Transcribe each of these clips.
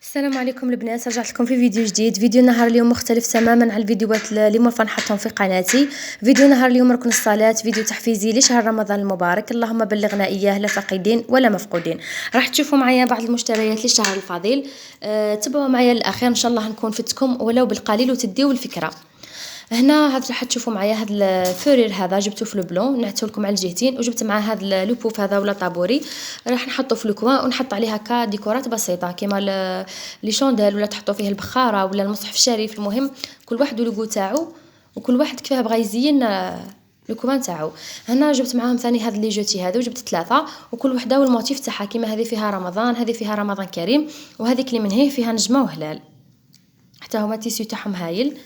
السلام عليكم البنات، رجعت لكم في فيديو جديد. فيديو نهار اليوم مختلف تماما عن الفيديوهات اللي مرفا نحطهم في قناتي. فيديو نهار اليوم ركن الصلاة، فيديو تحفيزي لشهر رمضان المبارك، اللهم بلغنا اياه لا فقيدين ولا مفقودين. راح تشوفوا معايا بعض المشتريات للشهر الفضيل. تبعوا معايا للاخير ان شاء الله نكون فتكم ولو بالقليل وتديو الفكره. هنا هاد راح تشوفوا معايا هاد الفورير هذا جبته في البلون، نعته لكم على الجهتين، وجبت معاه هاد لوبوف هذا ولا طابوري راح نحطه في الكوان ونحط عليه هكا ديكورات بسيطه كيما لي شونديل ولا تحطوا فيه البخاره ولا المصحف الشريف. المهم كل واحد ولوغو تاعو وكل واحد كيفاه بغى يزين الكوان تاعو. هنا جبت معاهم ثاني هاد لي جوتي هذو، جبت ثلاثه وكل وحده والموتيف تاعها، كيما هذه فيها رمضان، هذه فيها رمضان كريم، وهذيك اللي من هي فيها نجمه وهلال. حتى هما التيسيو تاعهم هايل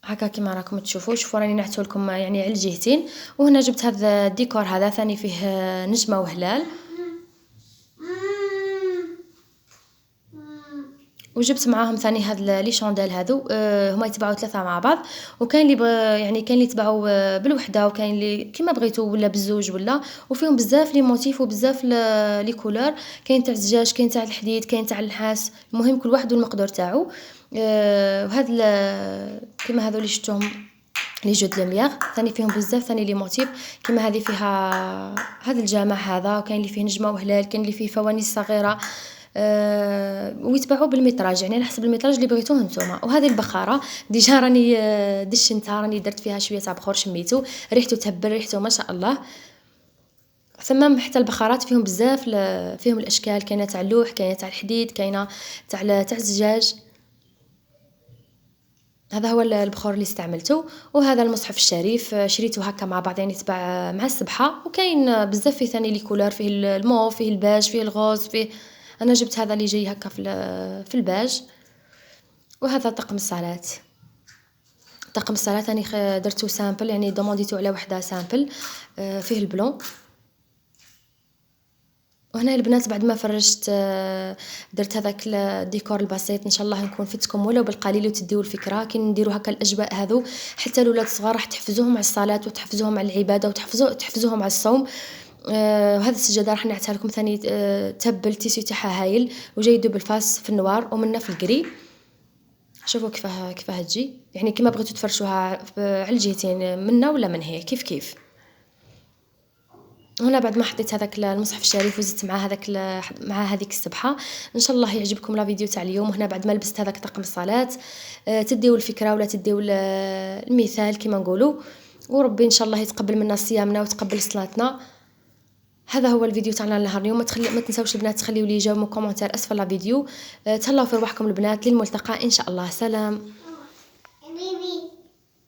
هكا كيما راكم تشوفوا. شوفوا راني نعتو لكم يعني على الجهتين. وهنا جبت هذا الديكور هذا ثاني فيه نجمه وهلال، وجبت معاهم ثاني هاد لي شونديل هذو. هما يتباعوا ثلاثه مع بعض، وكاين اللي يعني كاين اللي يتباعوا بالوحده وكاين اللي كيما بغيتو ولا بالزوج ولا، وفيهم بزاف لي موتيف وبزاف لي كولور، كاين تاع الزجاج، كاين تاع الحديد، كاين تاع النحاس. المهم كل واحد والمقدور تاعو. وهاد كيما هذو اللي شفتوهم لي جو د لوميير ثاني فيهم بزاف ثاني لي موتيف، كيما هذه فيها هذا الجامع هذا، وكاين اللي فيه نجمه وهلال، كاين اللي فيه فوانيس صغيره. ويتباعوا بالمتراج يعني على حسب المتراج اللي بغيتوه نتوما. وهذه البخاره ديجا راني دشنتها، راني درت فيها شويه تاع بخور، شميتو ريحته تهبل، ريحته ما شاء الله. ثم حتى البخارات فيهم بزاف فيهم الاشكال، كاينه تاع اللوح، كاينه تاع الحديد، كاينه تاع الزجاج. هذا هو البخور اللي استعملته. وهذا المصحف الشريف شريته هكا مع بعض يعني تباع مع السبحه. وكاين بزاف فيه ثاني لي كولور، فيه الموف، فيه الباج، فيه الغوز، فيه انا جبت هذا اللي جاي هكا في الباج. وهذا طقم الصلاه. طقم الصلاه راني درتو سامبل يعني دومونديتو على وحده سامبل. فيه البلون. وهنا البنات بعد ما فرجت درت هذاك الديكور البسيط. ان شاء الله نكون فتكم ولو بالقليل وتديو الفكره كي نديروا هكا الاجواء هذو. حتى الاولاد الصغار راح تحفزوهم على الصلاه وتحفزوهم على العباده وتحفزوهم على الصوم. وهذه السجاده راح نعتها لكم ثاني. تبل التيسيو تاعها هايل وجاي دوبل فاس في النوار ومنه في الكري. شوفوا كيفاه تجي يعني كيما بغيتو تفرشوها على الجهتين منا ولا من هي كيف. هنا بعد ما حطيت هذاك المصحف الشريف وزدت مع هذاك مع هذيك السبحه. ان شاء الله يعجبكم لا فيديو تاع اليوم. وهنا بعد ما لبست هذاك طقم الصلاه تديو الفكره ولا تديو المثال كيما نقولوا. وربي ان شاء الله يتقبل منا صيامنا وتقبل صلاتنا. هذا هو الفيديو تاعنا لهار اليوم. ما تنساوش البنات تخليوا لي جاوبوا كومونتير اسفل لا فيديو. تهلاو في رواحكم البنات، للملتقى ان شاء الله. سلام.